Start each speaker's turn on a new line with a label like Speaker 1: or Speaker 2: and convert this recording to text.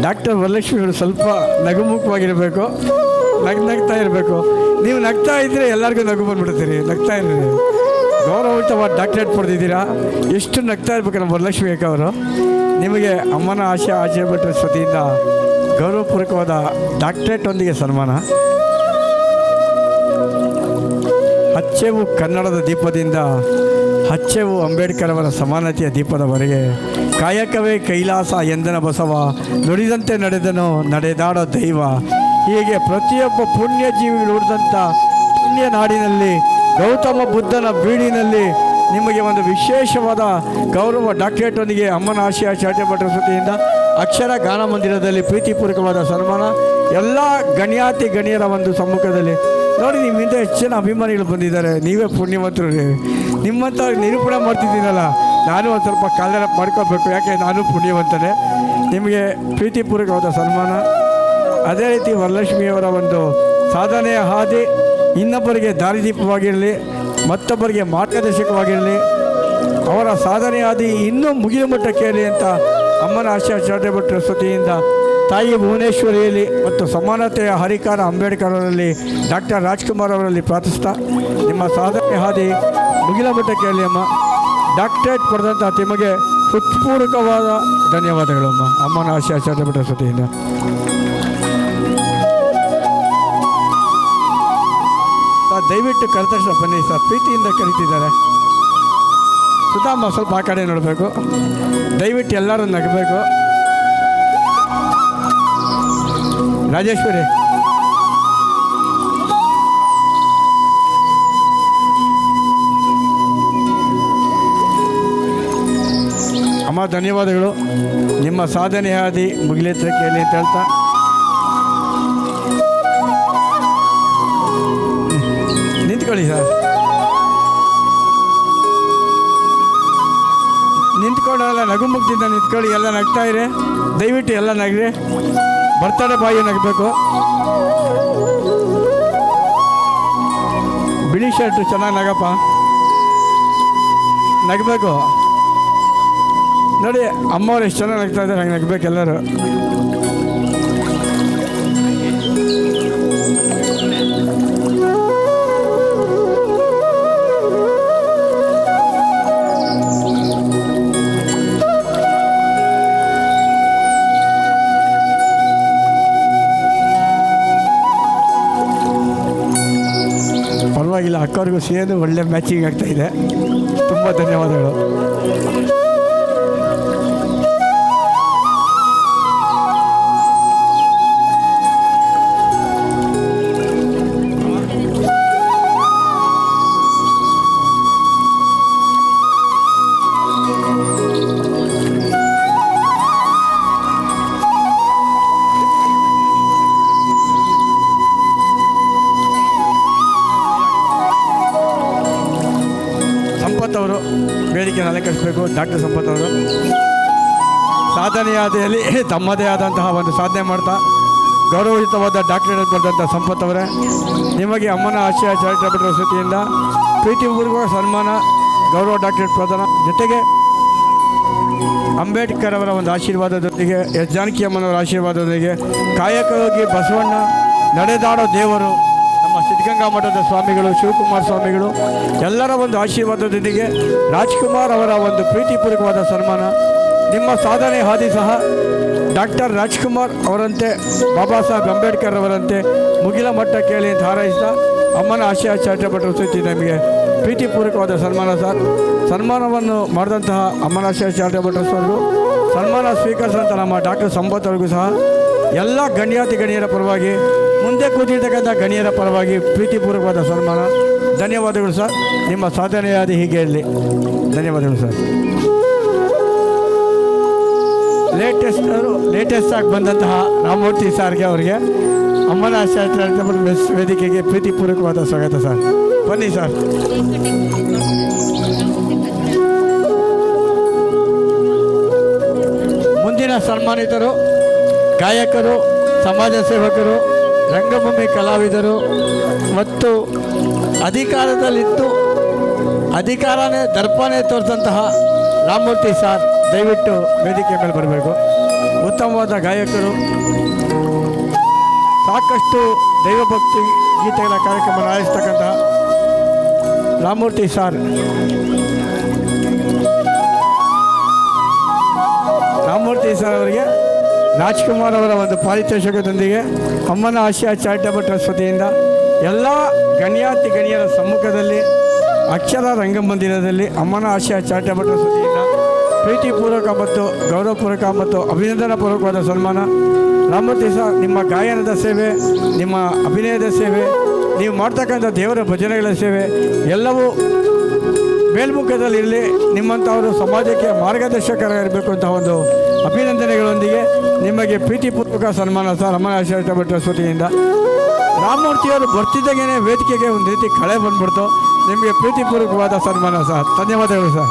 Speaker 1: Doctor ವರಲಕ್ಷ್ಮಿಯವರು ಸ್ವಲ್ಪ ನಗುಮುಖವಾಗಿರಬೇಕು, ನಗ್ತಾ ಇರಬೇಕು. ನೀವು ನಗ್ತಾ ಇದ್ದರೆ ಎಲ್ಲರಿಗೂ ನಗು ಬಂದ್ಬಿಡ್ತೀರಿ. ನಗ್ತಾ ಇರ್ರಿ. ಗೌರವಯುತವಾದ ಡಾಕ್ಟರೇಟ್ ಪಡೆದಿದ್ದೀರಾ. ಎಷ್ಟು ನಗ್ತಾ ಇರ್ಬೇಕು ನಮ್ಮ ವರಲಕ್ಷ್ಮಿ ಅಕ್ಕ ಅವರು. ನಿಮಗೆ ಅಮ್ಮನ ಆಶಯ ಭಟ್ರ ವತಿಯಿಂದ ಗೌರವಪೂರ್ವಕವಾದ ಡಾಕ್ಟರೇಟೊಂದಿಗೆ ಸನ್ಮಾನ. ಹಚ್ಚೆವು ಕನ್ನಡದ ದೀಪದಿಂದ ಹಚ್ಚೆವು ಅಂಬೇಡ್ಕರ್ ಅವರ ಸಮಾನತೆಯ ದೀಪದವರೆಗೆ. ಕಾಯಕವೇ ಕೈಲಾಸ ಎಂದನ ಬಸವ, ನುಡಿದಂತೆ ನಡೆದನು ನಡೆದಾಡೋ ದೈವ. ಹೀಗೆ ಪ್ರತಿಯೊಬ್ಬ ಪುಣ್ಯ ಜೀವಿಗಳು ಉಳಿದಂಥ ಪುಣ್ಯ ನಾಡಿನಲ್ಲಿ ಗೌತಮ ಬುದ್ಧನ ಬೀಡಿನಲ್ಲಿ ನಿಮಗೆ ಒಂದು ವಿಶೇಷವಾದ ಗೌರವ ಡಾಕ್ಟರೇಟೊಂದಿಗೆ ಅಮ್ಮನ ಆಶಯ ಚಾರಿಟೇಬಲ್ ವತಿಯಿಂದ ಅಕ್ಷರ ಗಾನ ಮಂದಿರದಲ್ಲಿ ಪ್ರೀತಿಪೂರ್ವಕವಾದ ಸನ್ಮಾನ. ಎಲ್ಲ ಗಣ್ಯಾತಿ ಗಣ್ಯರ ಒಂದು ಸಮ್ಮುಖದಲ್ಲಿ ನೋಡಿ, ನಿಮ್ಮಿಂದ ಎಷ್ಟು ಜನ ಅಭಿಮಾನಿಗಳು ಬಂದಿದ್ದಾರೆ. ನೀವೇ ಪುಣ್ಯವಂತರು. ನಿಮ್ಮಂಥ ನಿರೂಪಣೆ ಮಾಡ್ತಿದ್ದೀನಲ್ಲ, ನಾನು ಒಂದು ಸ್ವಲ್ಪ ಕಾಲರಪ್ ಮಾಡ್ಕೋಬೇಕು, ಯಾಕೆ ನಾನು ಪುಣ್ಯವಂತನೇ. ನಿಮಗೆ ಪ್ರೀತಿಪೂರ್ವಕವಾದ ಸನ್ಮಾನ. ಅದೇ ರೀತಿ ವರಲಕ್ಷ್ಮಿಯವರ ಒಂದು ಸಾಧನೆಯ ಹಾದಿ ಇನ್ನೊಬ್ಬರಿಗೆ ದಾರಿದೀಪವಾಗಿರಲಿ, ಮತ್ತೊಬ್ಬರಿಗೆ ಮಾರ್ಗದರ್ಶಕವಾಗಿರಲಿ. ಅವರ ಸಾಧನೆಯ ಹಾದಿ ಇನ್ನೂ ಮುಗಿದ ಮಟ್ಟಕ್ಕೆ ಇರಲಿ ಅಂತ ಅಮ್ಮನ ಆಶಯ ಚಾರಿಟೇಬಲ್ ಟ್ರಸ್ಟ್ ವತಿಯಿಂದ ತಾಯಿ ಭುವನೇಶ್ವರಿಯಲ್ಲಿ ಮತ್ತು ಸಮಾನತೆಯ ಹರಿಕಾರ ಅಂಬೇಡ್ಕರ್ ಅವರಲ್ಲಿ ಡಾಕ್ಟರ್ ರಾಜ್ಕುಮಾರ್ ಅವರಲ್ಲಿ ಪ್ರಾರ್ಥಿಸ್ತಾ ನಿಮ್ಮ ಸಾಧನೆ ಹಾದಿ ಮುಗಿಲ ಮಟ್ಟಕ್ಕೆ ಇರಲಿ ಅಮ್ಮ. ಡಾಕ್ಟರೇಟ್ ಪಡೆದಂಥ ನಿಮಗೆ ಹೃತ್ಪೂರ್ವಕವಾದ ಧನ್ಯವಾದಗಳು ಅಮ್ಮ, ಅಮ್ಮನ ಆಶಯ ಚಾರಿಟೇಬಲ್ ಟ್ರಸ್ಟ್ ವತಿಯಿಂದ. ದಯವಿಟ್ಟು ಕರೆದ ಬನ್ನಿ ಸರ್, ಪ್ರೀತಿಯಿಂದ ಕರೀತಿದ್ದಾರೆ. ಸುಧಾಮ ಸ್ವಲ್ಪ ಆ ಕಡೆ ನೋಡಬೇಕು. ದಯವಿಟ್ಟು ಎಲ್ಲರೂ ನಗಬೇಕು. ರಾಜೇಶ್ವರಿ ಅಮ್ಮ ಧನ್ಯವಾದಗಳು. ನಿಮ್ಮ ಸಾಧನೆ ಹಾದಿ ಮುಗಿಲೆತ್ತರಕ್ಕೆ ಅಂತ ಹೇಳ್ತಾ ನಿಂತ್ಕೊಳ್ಳಿ ಸರ್. ನಿಂತ್ಕೊಳ್ಳಲ್ಲ, ನಗು ಮುಗ್ದಿಂದ ನಿಂತ್ಕೊಳ್ಳಿ. ಎಲ್ಲ ನಗ್ತಾ ಇರಿ, ದಯವಿಟ್ಟು ಎಲ್ಲ ನಗ್ರಿ. ಬರ್ತಡೇ ಬಾಯಿ ನಗಬೇಕು. ಬಿಳಿ ಶರ್ಟು ಚೆನ್ನಾಗಿ ನಗಪ್ಪ, ನಗಬೇಕು. ನೋಡಿ ಅಮ್ಮವ್ರು ಎಷ್ಟು ಚೆನ್ನಾಗಿ ನಗ್ತಾ ಇದ್ದಾರೆ, ಹಂಗೆ ನಗಬೇಕು ಎಲ್ಲರೂ. ಪರವಾಗಿಲ್ಲ, ಅಕ್ಕವ್ರಿಗೂ ಸೇರಿ ಒಳ್ಳೆ ಮ್ಯಾಚಿಂಗ್ ಆಗ್ತಾಯಿದೆ. ತುಂಬ ಧನ್ಯವಾದಗಳು. ಅವರು ವೇದಿಕೆಯನ್ನು ಅಲಂಕರಿಸಬೇಕು. ಡಾಕ್ಟರ್ ಸಂಪತ್ ಅವರು ಸಾಧನೆಯ ಹಾದಿಯಲ್ಲಿ ತಮ್ಮದೇ ಆದಂತಹ ಒಂದು ಸಾಧನೆ ಮಾಡ್ತಾ ಗೌರವಯುತವಾದ ಡಾಕ್ಟರೇಟ್ ಪಡೆದಂಥ ಸಂಪತ್ ಅವರೇ, ನಿಮಗೆ ಅಮ್ಮನ ಆಶಯ ಚಾರಿಟೇಬಲ್ ಟ್ರಸ್ಟ್ ವತಿಯಿಂದ ಪ್ರೀತಿಪೂರ್ವಕ ಸನ್ಮಾನ, ಗೌರವ ಡಾಕ್ಟರೇಟ್ ಪ್ರದಾನ, ಜೊತೆಗೆ ಅಂಬೇಡ್ಕರ್ ಅವರ ಒಂದು ಆಶೀರ್ವಾದದೊಂದಿಗೆ, ಎಸ್ ಜಾನಕಿ ಅಮ್ಮನವರ ಆಶೀರ್ವಾದದೊಂದಿಗೆ, ಕಾಯಕಯೋಗಿ ಬಸವಣ್ಣ, ನಡೆದಾಡೋ ದೇವರು, ನಮ್ಮ ಸಿದ್ಧಗಂಗಾ ಮಠದ ಸ್ವಾಮಿಗಳು, ಶಿವಕುಮಾರ ಸ್ವಾಮಿಗಳು ಎಲ್ಲರ ಒಂದು ಆಶೀರ್ವಾದದೊಂದಿಗೆ ರಾಜ್ಕುಮಾರ್ ಅವರ ಒಂದು ಪ್ರೀತಿಪೂರ್ವಕವಾದ ಸನ್ಮಾನ. ನಿಮ್ಮ ಸಾಧನೆ ಹಾದಿ ಸಹ ಡಾಕ್ಟರ್ ರಾಜ್ಕುಮಾರ್ ಅವರಂತೆ, ಬಾಬಾ ಸಾಹೇಬ್ ಅಂಬೇಡ್ಕರ್ ಅವರಂತೆ ಮುಗಿಲ ಮಟ್ಟ ಕೇಳಿ ಅಂತ ಹಾರೈಸಿದ ಅಮ್ಮನ ಆಶಯ ಚಾರಿಟೇಬಲ್ ಟ್ರಸ್ಟ್ ನಿಮಗೆ ಪ್ರೀತಿಪೂರ್ವಕವಾದ ಸನ್ಮಾನ ಸರ್. ಸನ್ಮಾನವನ್ನು ಮಾಡಿದಂತಹ ಅಮ್ಮನ ಆಶಯ ಚಾರಿಟೇಬಲ್ ಟ್ರಸ್ಟ್ ಅವರು, ಸನ್ಮಾನ ಸ್ವೀಕರಿಸಿದಂಥ ನಮ್ಮ ಡಾಕ್ಟರ್ ಸಂಪತ್ ಅವ್ರಿಗೂ ಸಹ ಎಲ್ಲ ಗಣ್ಯಾತಿ ಗಣ್ಯರ ಪರವಾಗಿ, ಮುಂದೆ ಕೂತಿರ್ತಕ್ಕಂಥ ಗಣ್ಯರ ಪರವಾಗಿ ಪ್ರೀತಿಪೂರ್ವಕವಾದ ಸನ್ಮಾನ. ಧನ್ಯವಾದಗಳು ಸರ್. ನಿಮ್ಮ ಸಾಧನೆಯಾದ ಹೀಗೆ ಇರಲಿ. ಧನ್ಯವಾದಗಳು ಸರ್. ಲೇಟೆಸ್ಟ್ ಆಗಿ ಬಂದಂತಹ ರಾಮಮೂರ್ತಿ ಸಾರ್ಗೆ ಅವರಿಗೆ ಅಮ್ಮನ ಆಶಯ ಚಾರಿಟೇಬಲ್ ವೇದಿಕೆಗೆ ಪ್ರೀತಿಪೂರ್ವಕವಾದ ಸ್ವಾಗತ ಸರ್. ಬನ್ನಿ ಸರ್. ಮುಂದಿನ ಸನ್ಮಾನಿತರು ಗಾಯಕರು, ಸಮಾಜ ಸೇವಕರು, ರಂಗಭೂಮಿ ಕಲಾವಿದರು ಮತ್ತು ಅಧಿಕಾರದಲ್ಲಿದ್ದು ಅಧಿಕಾರನೇ ದರ್ಪಣೆ ತೋರಿದಂತಹ ರಾಮಮೂರ್ತಿ ಸಾರ್ ದಯವಿಟ್ಟು ವೇದಿಕೆ ಮೇಲೆ ಬರಬೇಕು. ಉತ್ತಮವಾದ ಗಾಯಕರು, ಸಾಕಷ್ಟು ದೈವಭಕ್ತಿ ಗೀತೆಗಳ ಕಾರ್ಯಕ್ರಮ ಆಯೋಜಿಸ್ತಕ್ಕಂತಹ ರಾಮಮೂರ್ತಿ ಸಾರ್, ರಾಮಮೂರ್ತಿ ಸರ್ ಅವರಿಗೆ ರಾಜ್ಕುಮಾರ್ ಅವರ ಒಂದು ಪಾರಿತೋಷಕದೊಂದಿಗೆ ಅಮ್ಮನ ಆಶಯ ಚಾರಿಟಬಲ್ ಟ್ರಸ್ಟ್ ವತಿಯಿಂದ ಎಲ್ಲ ಗಣ್ಯಾತಿ ಗಣ್ಯರ ಸಮ್ಮುಖದಲ್ಲಿ ಅಕ್ಷರ ರಂಗಮಂದಿರದಲ್ಲಿ ಅಮ್ಮನ ಆಶಯ ಚಾರಿಟಬಲ್ ಟ್ರಸ್ಟ್ ವತಿಯಿಂದ ಪ್ರೀತಿಪೂರ್ವಕ ಮತ್ತು ಗೌರವಪೂರ್ವಕ ಮತ್ತು ಅಭಿನಂದನಾಪೂರ್ವಕವಾದ ಸನ್ಮಾನ. ರಾಮಮೂರ್ತಿ ಸರ್, ನಿಮ್ಮ ಗಾಯನದ ಸೇವೆ, ನಿಮ್ಮ ಅಭಿನಯದ ಸೇವೆ, ನೀವು ಮಾಡ್ತಕ್ಕಂಥ ದೇವರ ಭಜನೆಗಳ ಸೇವೆ ಎಲ್ಲವೂ ಮೇಲ್ಮುಖದಲ್ಲಿರಲಿ. ನಿಮ್ಮಂಥವರು ಸಮಾಜಕ್ಕೆ ಮಾರ್ಗದರ್ಶಕರಾಗಿರಬೇಕು ಅಂತ ಒಂದು ಅಭಿನಂದನೆಗಳೊಂದಿಗೆ ನಿಮಗೆ ಪ್ರೀತಿಪೂರ್ವಕ ಸನ್ಮಾನ ಸರ್ ಅಮ್ಮನ ಆಶಯ ಚಾರಿಟಬಲ್ ಟ್ರಸ್ಟ್ ವತಿಯಿಂದ. ರಾಮಮೂರ್ತಿಯವರು ಬರ್ತಿದ್ದಾಗೇ ವೇದಿಕೆಗೆ ಒಂದು ರೀತಿ ಕಳೆ ಬಂದ್ಬಿಡ್ತು. ನಿಮಗೆ ಪ್ರೀತಿಪೂರ್ವಕವಾದ ಸನ್ಮಾನ ಸರ್. ಧನ್ಯವಾದಗಳು ಸರ್.